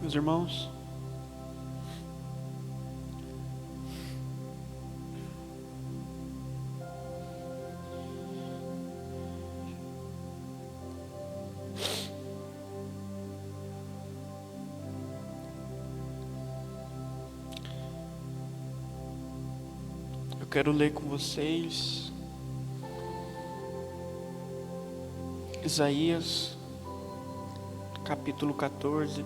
Meus irmãos, eu quero ler com vocês Isaías, capítulo 14,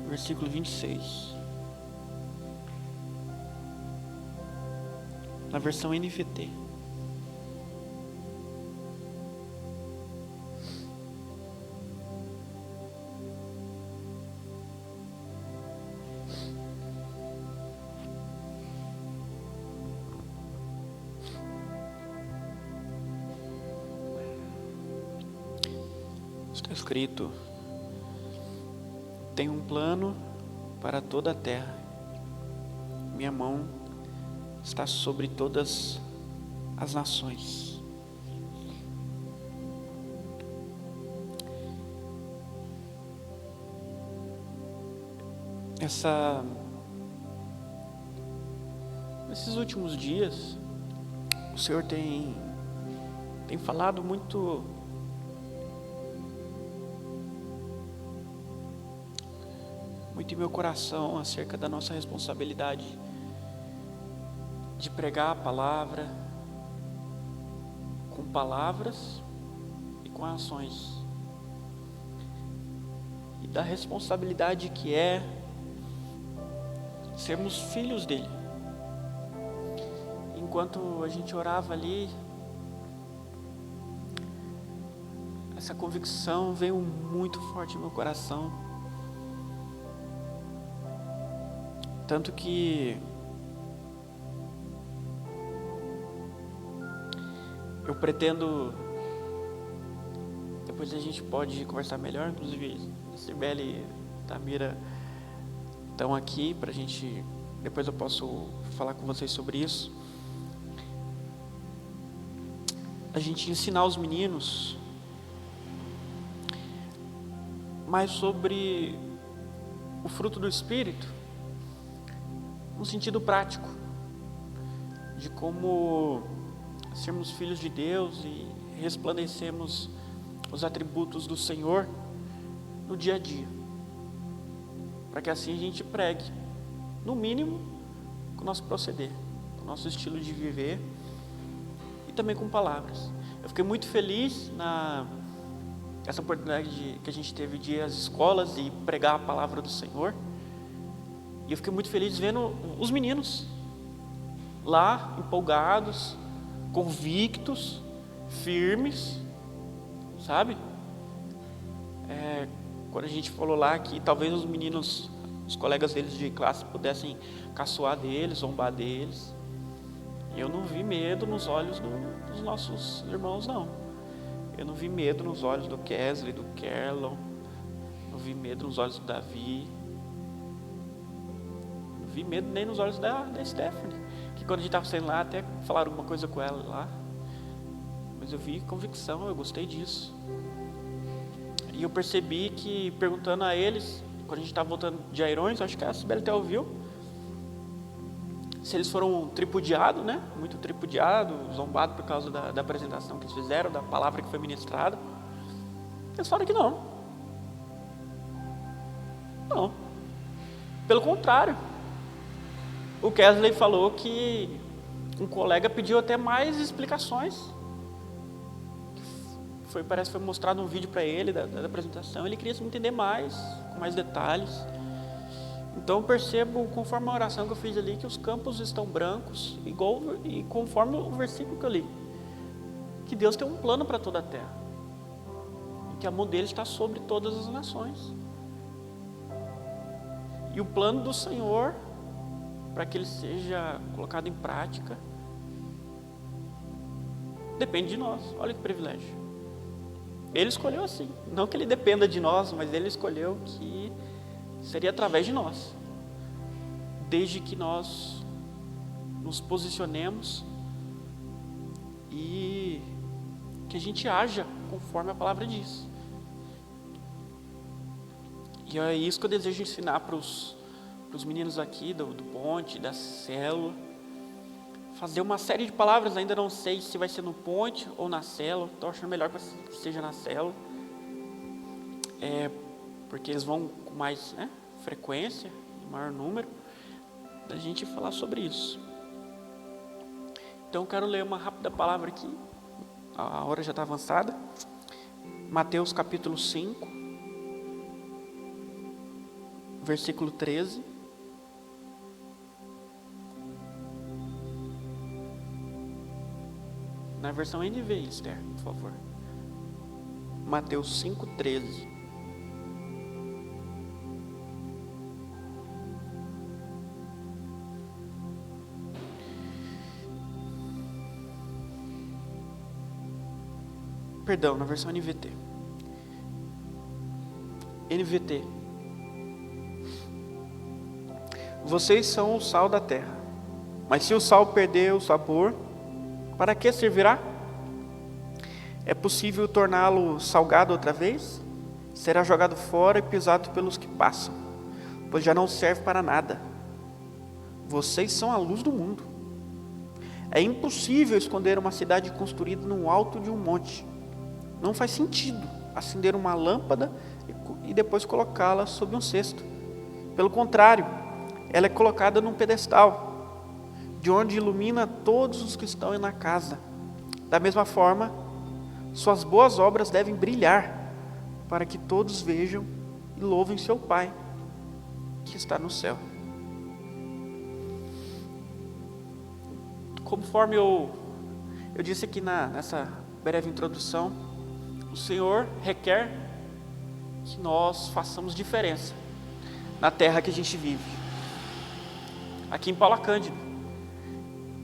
versículo 26. Na versão NVT. Está escrito: tenho um plano para toda a terra. Minha mão está sobre todas as nações. Nesses últimos dias, o Senhor tem falado muito em meu coração acerca da nossa responsabilidade de pregar a palavra com palavras e com ações, e da responsabilidade que é sermos filhos dele. Enquanto a gente orava ali, essa convicção veio muito forte no meu coração. Tanto que eu pretendo, depois a gente pode conversar melhor, inclusive Sibeli e Tamira estão aqui pra gente, depois eu posso falar com vocês sobre isso. A gente ensinar os meninos mais sobre o fruto do Espírito, no sentido prático, de como sermos filhos de Deus e resplandecemos os atributos do Senhor no dia a dia, para que assim a gente pregue, no mínimo, com o nosso proceder, com o nosso estilo de viver e também com palavras. Eu fiquei muito feliz essa oportunidade que a gente teve de ir às escolas e pregar a palavra do Senhor. E eu fiquei muito feliz vendo os meninos lá, empolgados, convictos, firmes, sabe? Quando a gente falou lá que talvez os meninos, os colegas deles de classe pudessem caçoar deles, zombar deles, eu não vi medo nos olhos dos nossos irmãos, não. Eu não vi medo nos olhos do Kesley, do Kerlon, não vi medo nos olhos do Davi, vi medo nem nos olhos da Stephanie, que quando a gente estava saindo lá, até falaram alguma coisa com ela lá, mas eu vi convicção, eu gostei disso. E eu percebi que, perguntando a eles, quando a gente estava voltando de Airões, acho que a Sibeli até ouviu, se eles foram tripudiados, né? Muito tripudiados, zombados por causa da apresentação que eles fizeram, da palavra que foi ministrada. Eles falaram que não. Não. Pelo contrário. O Kesley falou que um colega pediu até mais explicações. Parece que foi mostrado um vídeo para ele da apresentação. Ele queria se entender mais, com mais detalhes. Então eu percebo, conforme a oração que eu fiz ali, que os campos estão brancos, e conforme o versículo que eu li, que Deus tem um plano para toda a terra, e que a mão dele está sobre todas as nações. E o plano do Senhor, para que ele seja colocado em prática, depende de nós. Olha que privilégio. Ele escolheu assim, não que ele dependa de nós, mas ele escolheu que seria através de nós, desde que nós nos posicionemos e que a gente haja conforme a palavra diz. E é isso que eu desejo ensinar para os meninos aqui do Ponte, da célula. Fazer uma série de palavras, ainda não sei se vai ser no Ponte ou na célula. Estou achando melhor que seja na célula. Porque eles vão com mais frequência, maior número, da gente falar sobre isso. Então eu quero ler uma rápida palavra aqui. A hora já está avançada. Mateus capítulo 5, versículo 13. Na versão NVI, Esther, por favor. Mateus 5, 13. Perdão, na versão NVT. NVT. Vocês são o sal da terra. Mas se o sal perder o sabor, para que servirá? É possível torná-lo salgado outra vez? Será jogado fora e pisado pelos que passam, pois já não serve para nada. Vocês são a luz do mundo. É impossível esconder uma cidade construída no alto de um monte. Não faz sentido acender uma lâmpada e depois colocá-la sob um cesto. Pelo contrário, ela é colocada num pedestal, de onde ilumina todos os que estão na casa. Da mesma forma, suas boas obras devem brilhar, para que todos vejam e louvem seu Pai, que está no céu. Conforme eu disse aqui nessa breve introdução, o Senhor requer que nós façamos diferença na terra que a gente vive, aqui em Paula Cândido.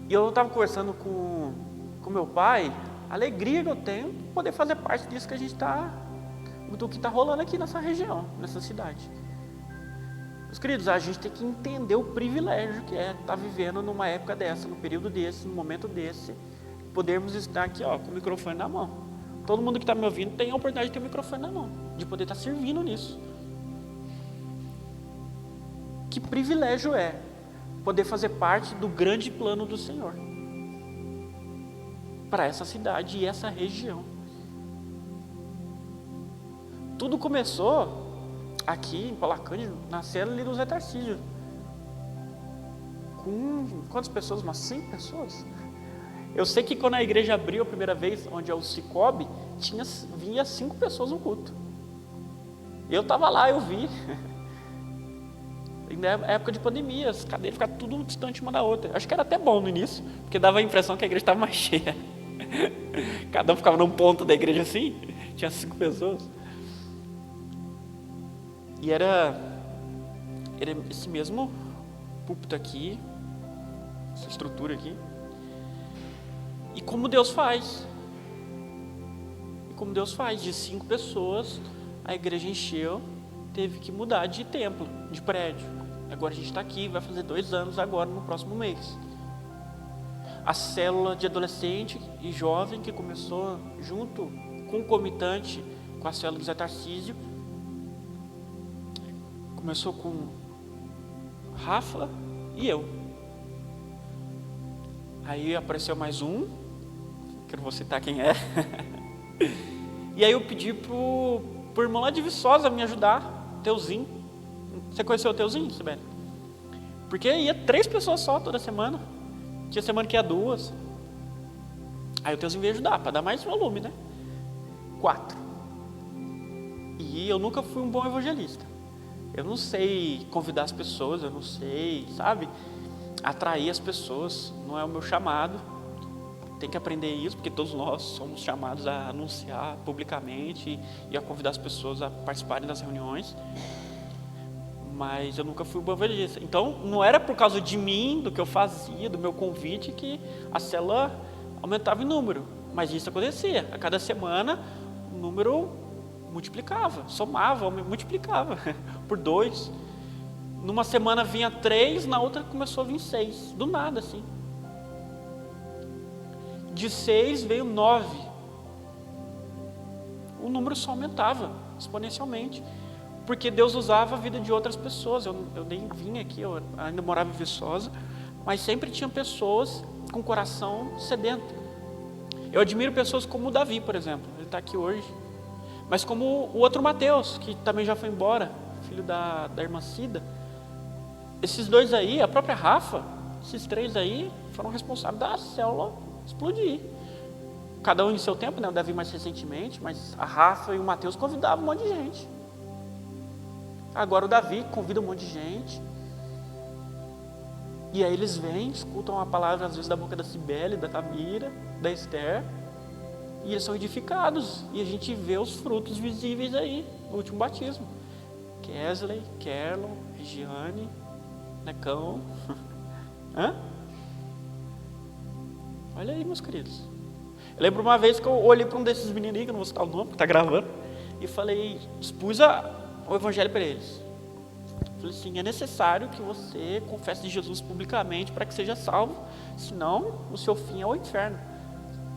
E eu estava conversando com meu pai, a alegria que eu tenho de poder fazer parte disso que a gente do que está rolando aqui nessa região, nessa cidade. Meus queridos, a gente tem que entender o privilégio que é estar vivendo numa época dessa, num período desse, num momento desse, podermos estar aqui com o microfone na mão. Todo mundo que está me ouvindo tem a oportunidade de ter o microfone na mão, de poder estar servindo nisso. Que privilégio é poder fazer parte do grande plano do Senhor para essa cidade e essa região. Tudo começou aqui em Paula Cândido, na célula do Zé Tarcísio. Com quantas pessoas? Umas 100 pessoas? Eu sei que quando a igreja abriu a primeira vez, onde é o Cicobi, vinha 5 pessoas no culto. Eu estava lá, eu vi. Na época de pandemia, as cadeiras ficavam tudo distante uma da outra. Acho que era até bom no início, porque dava a impressão que a igreja estava mais cheia. Cada um ficava num ponto da igreja assim, tinha 5 pessoas. E era esse mesmo púlpito aqui, essa estrutura aqui. E como Deus faz. De 5 pessoas, a igreja encheu, teve que mudar de templo, de prédio. Agora a gente está aqui, vai fazer 2 anos agora, no próximo mês. A célula de adolescente e jovem, que começou junto, concomitante com a célula do Zé Tarcísio, começou com Rafa e eu. Aí apareceu mais um, que eu não vou citar quem é. E aí eu pedi pro irmão lá de Viçosa me ajudar, Teuzinho. Você conheceu o Teuzinho, Sibeli? Porque ia 3 pessoas só toda semana. Tinha semana que ia 2. Aí o Teuzinho veio ajudar, para dar mais volume, né? 4. E eu nunca fui um bom evangelista. Eu não sei convidar as pessoas, eu não sei, sabe? Atrair as pessoas, não é o meu chamado. Tem que aprender isso, porque todos nós somos chamados a anunciar publicamente e a convidar as pessoas a participarem das reuniões. Mas eu nunca fui um bom evangelista. Então, não era por causa de mim, do que eu fazia, do meu convite, que a célula aumentava em número. Mas isso acontecia. A cada semana, o número multiplicava, somava, multiplicava por 2. Numa semana vinha 3, na outra começou a vir 6. Do nada, assim. De 6 veio 9. O número só aumentava exponencialmente. porque Deus usava a vida de outras pessoas. Eu nem vim aqui, eu ainda morava em Viçosa, mas sempre tinha pessoas com coração sedento. Eu admiro pessoas como o Davi, por exemplo, ele está aqui hoje, mas como o outro Mateus, que também já foi embora, filho da irmã Cida. Esses dois aí, a própria Rafa, esses três aí foram responsáveis da célula explodir. Cada um em seu tempo, né? O Davi mais recentemente, mas a Rafa e o Mateus convidavam um monte de gente. Agora o Davi convida um monte de gente. E aí eles vêm, escutam a palavra às vezes da boca da Cibele, da Tamira, da Esther, e eles são edificados. E a gente vê os frutos visíveis aí no último batismo. Kesley, Kerlon, Regiane, Necão. Hã? Olha aí, meus queridos. Eu lembro uma vez que eu olhei para um desses menininhos, que eu não vou citar o nome, que está gravando, e falei, expus o evangelho para eles. Falei assim, é necessário que você confesse Jesus publicamente para que seja salvo, senão o seu fim é o inferno.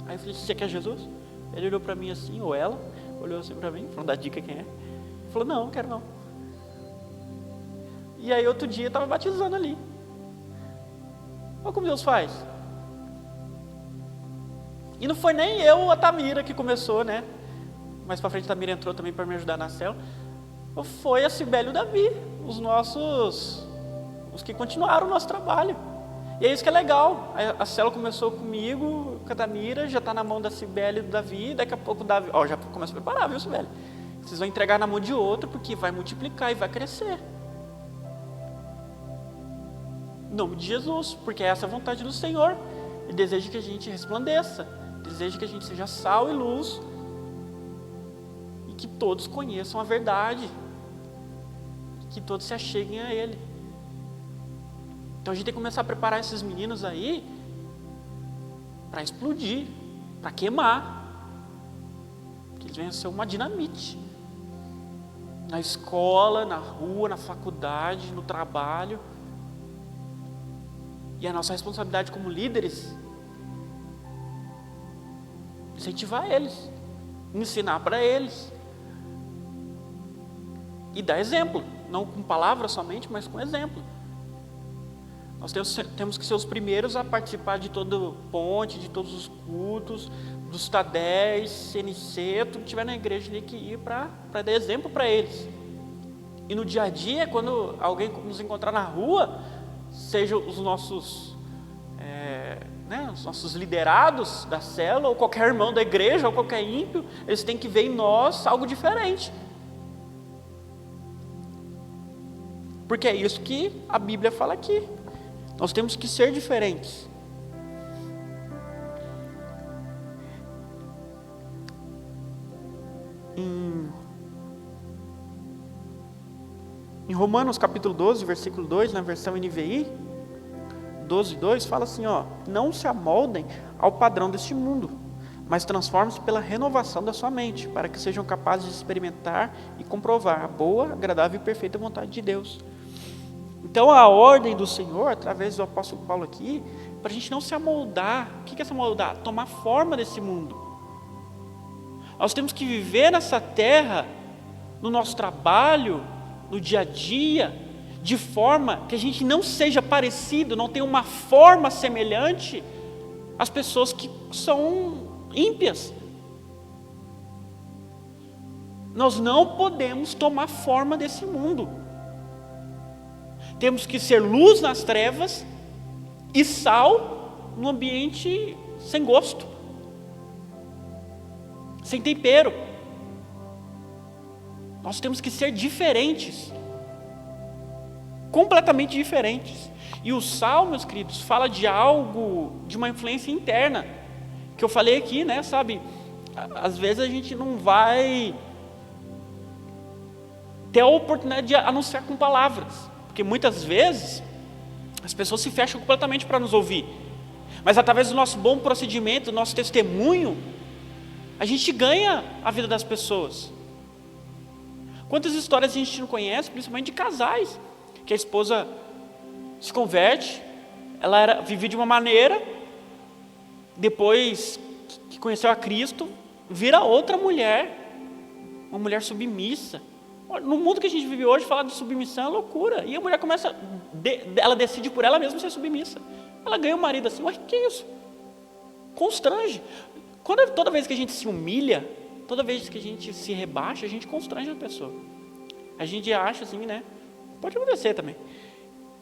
Aí eu falei, você quer Jesus? Ele olhou para mim assim, ou ela, olhou assim para mim, falou, dá dica quem é. Falou, não quero não. E aí outro dia eu estava batizando ali. Olha como Deus faz. E não foi nem eu ou a Tamira que começou, né? Mais pra frente a Tamira entrou também para me ajudar na célula. Foi a Cibele e o Davi, os que continuaram o nosso trabalho. E é isso que é legal. A célula começou comigo, com a Tamira, já está na mão da Cibele e do Davi, daqui a pouco o Davi, já começa a preparar, viu, Cibele? Vocês vão entregar na mão de outro, porque vai multiplicar e vai crescer. Em nome de Jesus, porque essa é a vontade do Senhor. Ele deseja que a gente resplandeça, deseja que a gente seja sal e luz, e que todos conheçam a verdade, que todos se acheguem a Ele. Então a gente tem que começar a preparar esses meninos aí para explodir, para queimar, que eles venham a ser uma dinamite na escola, na rua, na faculdade, no trabalho. E a nossa responsabilidade como líderes, incentivar eles, ensinar para eles e dar exemplo, não com palavras somente, mas com exemplo. Nós temos que ser os primeiros a participar de todo ponte, de todos os cultos, dos TADEs, CNC, tudo que tiver na igreja tem que ir para dar exemplo para eles. E no dia a dia, quando alguém nos encontrar na rua, seja os nossos liderados da célula, ou qualquer irmão da igreja, ou qualquer ímpio, eles têm que ver em nós algo diferente. Porque é isso que a Bíblia fala aqui. Nós temos que ser diferentes. Em Romanos capítulo 12, versículo 2, na versão NVI, 12:2, fala assim, não se amoldem ao padrão deste mundo, mas transformem-se pela renovação da sua mente, para que sejam capazes de experimentar e comprovar a boa, agradável e perfeita vontade de Deus. Então a ordem do Senhor, através do apóstolo Paulo aqui, para a gente não se amoldar. O que é se amoldar? Tomar forma desse mundo. Nós temos que viver nessa terra, no nosso trabalho, no dia a dia, de forma que a gente não seja parecido, não tenha uma forma semelhante às pessoas que são ímpias. Nós não podemos tomar forma desse mundo. Temos que ser luz nas trevas e sal no ambiente sem gosto, sem tempero. Nós temos que ser diferentes, completamente diferentes. E o sal, meus queridos, fala de algo, de uma influência interna, que eu falei aqui, né, sabe? Às vezes a gente não vai ter a oportunidade de anunciar com palavras, porque muitas vezes as pessoas se fecham completamente para nos ouvir, mas através do nosso bom procedimento, do nosso testemunho, a gente ganha a vida das pessoas. Quantas histórias a gente não conhece, principalmente de casais, que a esposa se converte, ela vivia de uma maneira, depois que conheceu a Cristo, vira outra mulher, uma mulher submissa, No mundo que a gente vive hoje, falar de submissão é loucura. E a mulher começa, ela decide por ela mesma ser submissa. Ela ganha o marido assim, que é isso? Constrange. Toda vez que a gente se humilha, toda vez que a gente se rebaixa, a gente constrange a pessoa. A gente acha assim, né? Pode acontecer também.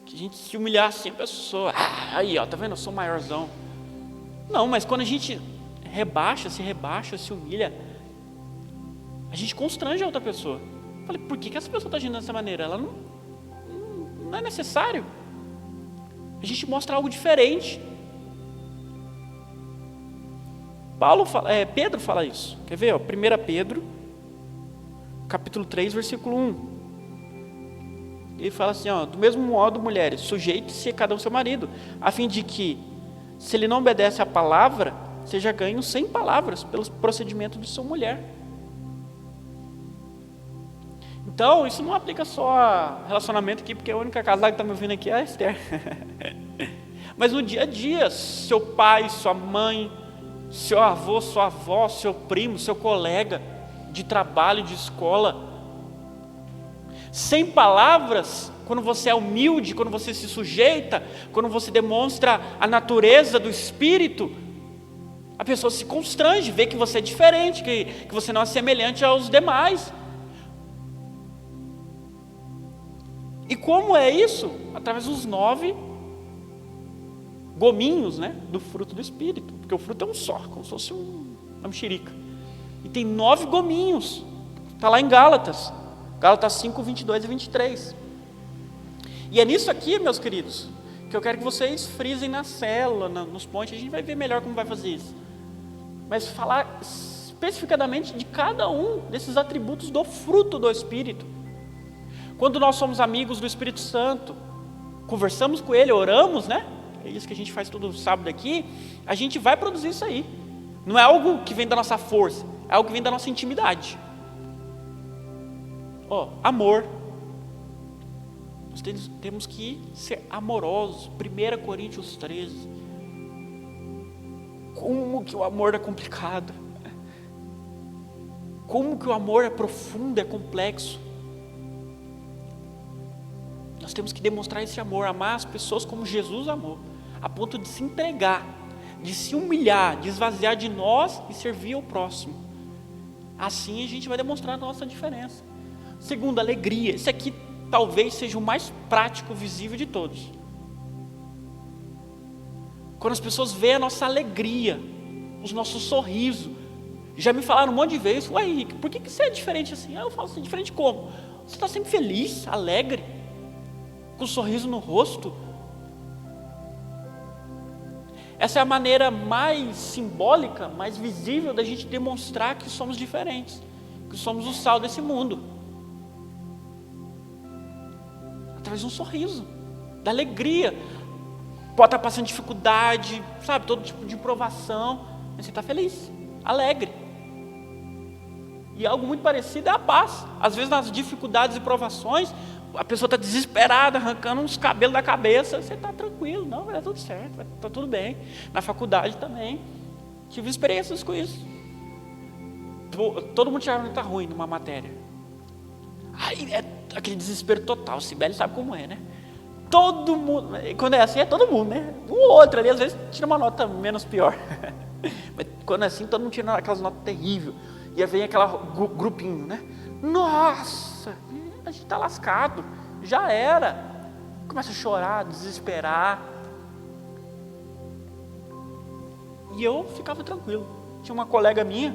Que a gente se humilhar assim, a pessoa, aí ó, tá vendo? Eu sou maiorzão. Não, mas quando a gente se humilha, a gente constrange a outra pessoa. Eu falei, por que essa pessoa está agindo dessa maneira? Ela não é necessário. A gente mostra algo diferente. Pedro fala isso. Quer ver? 1 Pedro, capítulo 3, versículo 1. Ele fala assim, do mesmo modo, mulheres, sujeite-se a cada um seu marido, a fim de que, se ele não obedece à palavra, seja ganho sem palavras, pelo procedimento de sua mulher. Então, isso não aplica só a relacionamento aqui, porque a única casada que está me ouvindo aqui é a Esther. Mas no dia a dia, seu pai, sua mãe, seu avô, sua avó, seu primo, seu colega de trabalho, de escola, sem palavras, quando você é humilde, quando você se sujeita, quando você demonstra a natureza do Espírito, a pessoa se constrange, vê que você é diferente, que você não é semelhante aos demais. E como é isso? Através dos 9 gominhos, né, do fruto do Espírito, porque o fruto é um só, como se fosse uma mexerica, e tem 9 gominhos, está lá em Gálatas 5, 22 e 23, e é nisso aqui, meus queridos, que eu quero que vocês frisem na célula, nos pontos, a gente vai ver melhor como vai fazer isso, mas falar especificadamente de cada um desses atributos do fruto do Espírito. Quando nós somos amigos do Espírito Santo, conversamos com Ele, oramos, né? É isso que a gente faz todo sábado aqui, a gente vai produzir isso aí. Não é algo que vem da nossa força, é algo que vem da nossa intimidade. Amor. Nós temos que ser amorosos. 1 Coríntios 13. Como que o amor é complicado. Como que o amor é profundo, é complexo. Nós temos que demonstrar esse amor, amar as pessoas como Jesus amou, a ponto de se entregar, de se humilhar, de esvaziar de nós e servir ao próximo. Assim a gente vai demonstrar a nossa diferença. Segundo, alegria. Esse aqui talvez seja o mais prático, visível de todos. Quando as pessoas veem a nossa alegria, os nossos sorrisos. Já me falaram um monte de vezes, ué Henrique, por que você é diferente assim? Eu falo assim, diferente como? Você está sempre feliz, alegre, com um sorriso no rosto. Essa é a maneira mais simbólica, mais visível da gente demonstrar que somos diferentes, que somos o sal desse mundo. Através de um sorriso, da alegria. Pode estar passando dificuldade, sabe, todo tipo de provação, mas você está feliz, alegre. E algo muito parecido é a paz. Às vezes nas dificuldades e provações, a pessoa está desesperada, arrancando uns cabelos da cabeça, você está tranquilo, não, vai dar tudo certo, está tudo bem. Na faculdade também, tive experiências com isso. Todo mundo tirava nota ruim numa matéria. Aí é aquele desespero total, Sibeli sabe como é, né? Todo mundo, quando é assim é todo mundo, né? Um ou outro ali, às vezes tira uma nota menos pior. Mas quando é assim, todo mundo tira aquelas notas terríveis. E aí vem aquele grupinho, né? Nossa, a gente está lascado, já era. Começa a chorar, desesperar. E eu ficava tranquilo. Tinha uma colega minha,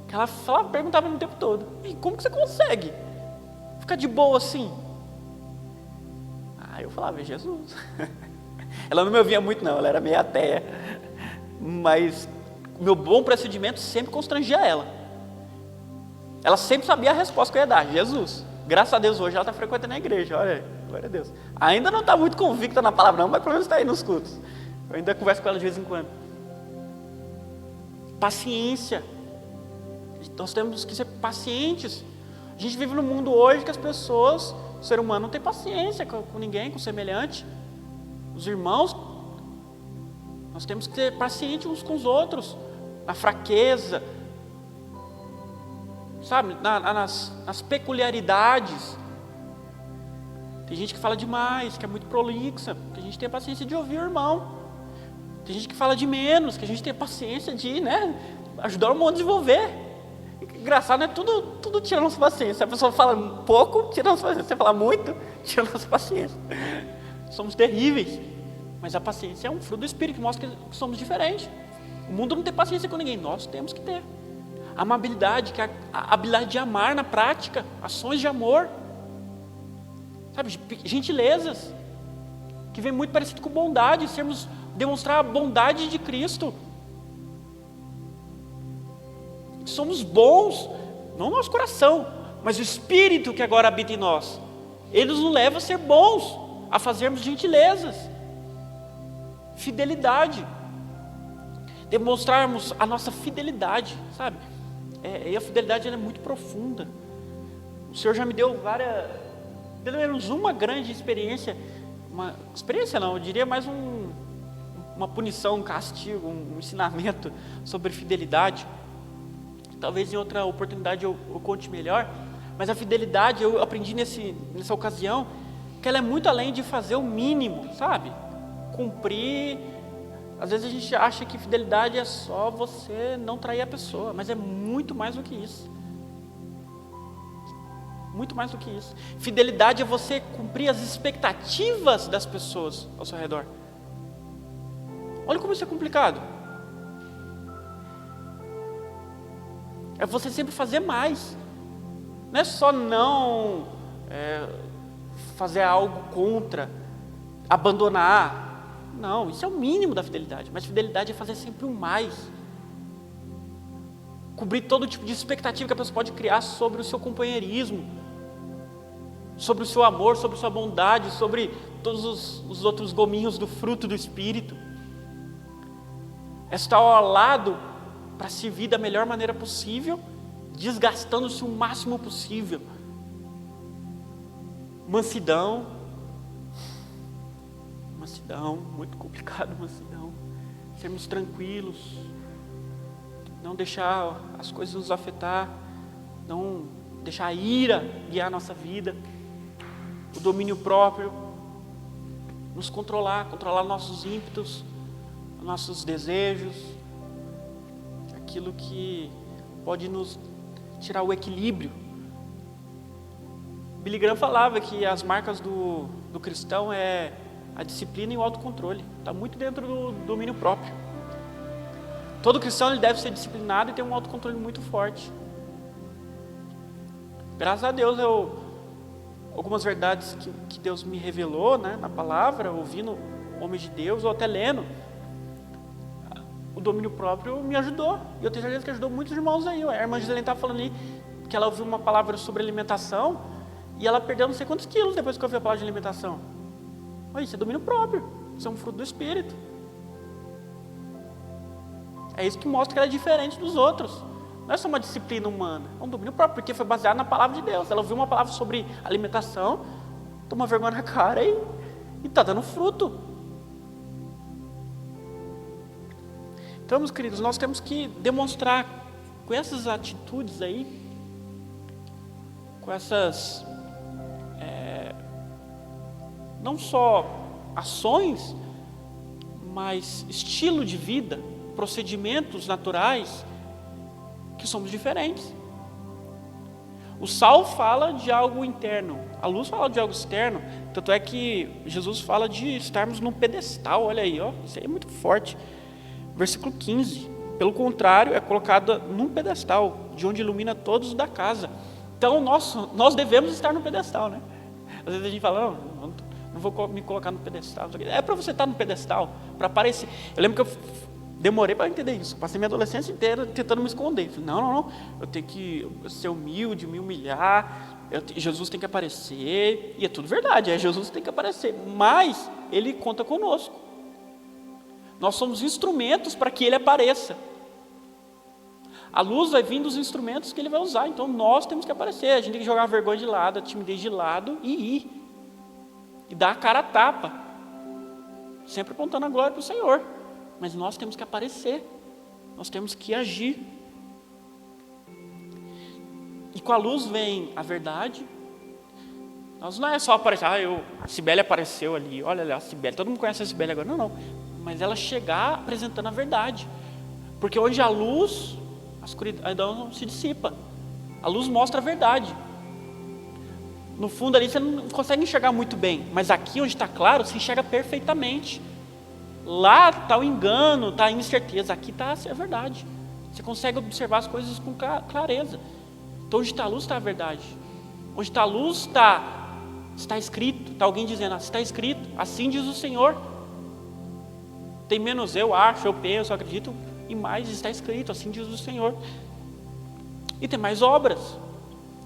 que ela perguntava o tempo todo, e como que você consegue ficar de boa assim? Aí eu falava, é Jesus. Ela não me ouvia muito não, ela era meio ateia. Mas meu bom procedimento sempre constrangia ela. Ela sempre sabia a resposta que eu ia dar, Jesus. Graças a Deus hoje ela está frequentando a igreja, olha aí, glória a Deus. Ainda não está muito convicta na palavra não, mas pelo menos está aí nos cultos. Eu ainda converso com ela de vez em quando. Paciência. Nós temos que ser pacientes. A gente vive num mundo hoje que as pessoas, o ser humano não tem paciência com ninguém, com o semelhante. Os irmãos, nós temos que ser pacientes uns com os outros, na fraqueza, sabe, nas peculiaridades. Tem gente que fala demais, que é muito prolixa, que a gente tem a paciência de ouvir o irmão. Tem gente que fala de menos, que a gente tem a paciência de, ajudar o irmão a desenvolver. Engraçado, tudo tira nossa paciência. Se a pessoa fala pouco, tira nossa paciência. Se você fala muito, tira nossa paciência. Somos terríveis. Mas a paciência é um fruto do Espírito, que mostra que somos diferentes. O mundo não tem paciência com ninguém, nós temos que ter. Amabilidade, que é a habilidade de amar na prática, ações de amor. Sabe, gentilezas, que vem muito parecido com bondade, demonstrar a bondade de Cristo. Somos bons, não no nosso coração, mas o Espírito que agora habita em nós, Ele nos leva a ser bons, a fazermos gentilezas, fidelidade, demonstrarmos a nossa fidelidade, sabe? E a fidelidade ela é muito profunda. O Senhor já me deu pelo menos uma grande experiência, eu diria mais uma punição, um castigo, um ensinamento sobre fidelidade. Talvez em outra oportunidade eu conte melhor, mas a fidelidade eu aprendi nessa ocasião, que ela é muito além de fazer o mínimo, sabe? Cumprir. Às vezes a gente acha que fidelidade é só você não trair a pessoa, mas é muito mais do que isso. Muito mais do que isso. Fidelidade é você cumprir as expectativas das pessoas ao seu redor. Olha como isso é complicado. É você sempre fazer mais. Não é só não fazer algo contra, abandonar. Não, isso é o mínimo da fidelidade. Mas fidelidade é fazer sempre o mais. Cobrir todo tipo de expectativa que a pessoa pode criar sobre o seu companheirismo, sobre o seu amor, sobre a sua bondade, sobre todos os outros gominhos do fruto do Espírito. É estar ao lado para servir da melhor maneira possível, desgastando-se o máximo possível. Mansidão, muito complicado, mansidão. Sermos tranquilos, não deixar as coisas nos afetar, não deixar a ira guiar a nossa vida, o domínio próprio, nos controlar nossos ímpetos, nossos desejos, aquilo que pode nos tirar o equilíbrio. Billy Graham falava que as marcas do cristão é a disciplina e o autocontrole. Está muito dentro do domínio próprio. Todo cristão ele deve ser disciplinado e ter um autocontrole muito forte. Graças a Deus, algumas verdades que Deus me revelou, na palavra, ouvindo homens de Deus, ou até lendo, o domínio próprio me ajudou. E eu tenho certeza que ajudou muitos irmãos aí. A irmã Giselene estava falando ali que ela ouviu uma palavra sobre alimentação e ela perdeu não sei quantos quilos depois que ouviu a palavra de alimentação. Olha, isso é domínio próprio, isso é um fruto do Espírito. É isso que mostra que ela é diferente dos outros. Não é só uma disciplina humana, é um domínio próprio, porque foi baseado na palavra de Deus. Ela ouviu uma palavra sobre alimentação, tomou vergonha na cara e está dando fruto. Então, meus queridos, nós temos que demonstrar com essas atitudes aí, com essas, não só ações, mas estilo de vida, procedimentos naturais, que somos diferentes. O sal fala de algo interno, a luz fala de algo externo, tanto é que Jesus fala de estarmos num pedestal, olha aí, isso aí é muito forte. Versículo 15, pelo contrário, é colocada num pedestal, de onde ilumina todos da casa. Então, nós devemos estar no pedestal, né? Às vezes a gente fala, não vou me colocar no pedestal. É para você estar no pedestal, para aparecer. Eu lembro que eu demorei para entender isso. Passei minha adolescência inteira tentando me esconder. Falei, não. Eu tenho que ser humilde, me humilhar. Jesus tem que aparecer. E é tudo verdade. Jesus tem que aparecer. Mas Ele conta conosco. Nós somos instrumentos para que Ele apareça. A luz vai vir dos instrumentos que Ele vai usar. Então nós temos que aparecer. A gente tem que jogar a vergonha de lado, a timidez de lado e ir. E dar a cara a tapa. Sempre apontando a glória para o Senhor. Mas nós temos que aparecer, nós temos que agir. E com a luz vem a verdade. Nós não é só aparecer, a Cibele apareceu ali, olha lá a Cibele, todo mundo conhece a Cibele agora. Não. Mas ela chegar apresentando a verdade. Porque onde há luz, a escuridão se dissipa. A luz mostra a verdade. No fundo ali você não consegue enxergar muito bem, mas aqui onde está claro, você enxerga perfeitamente. Lá está o engano, está a incerteza, aqui está a verdade. Você consegue observar as coisas com clareza. Então onde está a luz está a verdade. Onde está a luz está escrito, está alguém dizendo, está escrito, assim diz o Senhor. Tem menos eu acho, eu penso, eu acredito, e mais está escrito, assim diz o Senhor. E tem mais obras,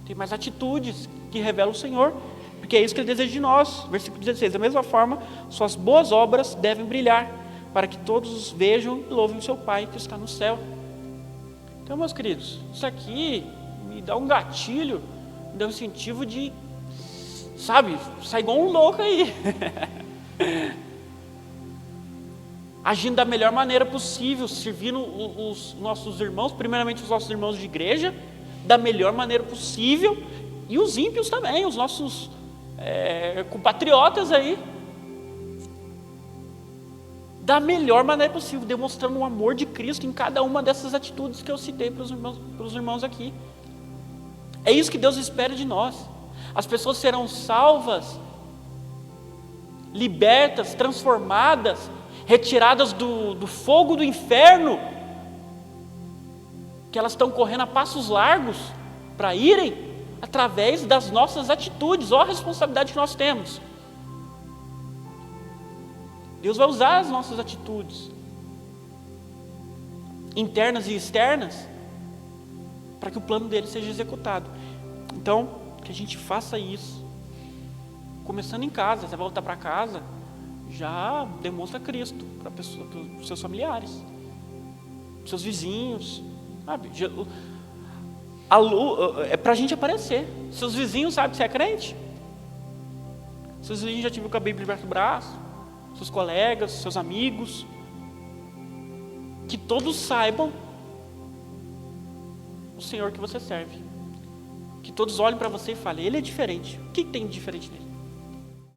tem mais atitudes que revelam o Senhor, porque é isso que Ele deseja de nós. Versículo 16, da mesma forma, suas boas obras devem brilhar, para que todos vejam e louvem o seu Pai que está no céu. Então, meus queridos, isso aqui me dá um gatilho, me dá um incentivo de, sair igual um louco aí. Agindo da melhor maneira possível, servindo os nossos irmãos, primeiramente os nossos irmãos de igreja, da melhor maneira possível, e os ímpios também, os nossos compatriotas aí, da melhor maneira possível, demonstrando o amor de Cristo em cada uma dessas atitudes que eu citei para os irmãos aqui. É isso que Deus espera de nós. As pessoas serão salvas, libertas, transformadas, retiradas do fogo do inferno, que elas estão correndo a passos largos para irem, através das nossas atitudes. Olha a responsabilidade que nós temos. Deus vai usar as nossas atitudes, internas e externas, para que o plano dele seja executado. Então, que a gente faça isso, começando em casa. Você voltar para casa, já demonstra Cristo para os seus familiares, para os seus vizinhos, sabe? É para a gente aparecer. Seus vizinhos sabem que você é crente? Seus vizinhos já te viram com a Bíblia debaixo do braço? Seus colegas, seus amigos? Que todos saibam o Senhor que você serve. Que todos olhem para você e falem, Ele é diferente. O que tem de diferente nele?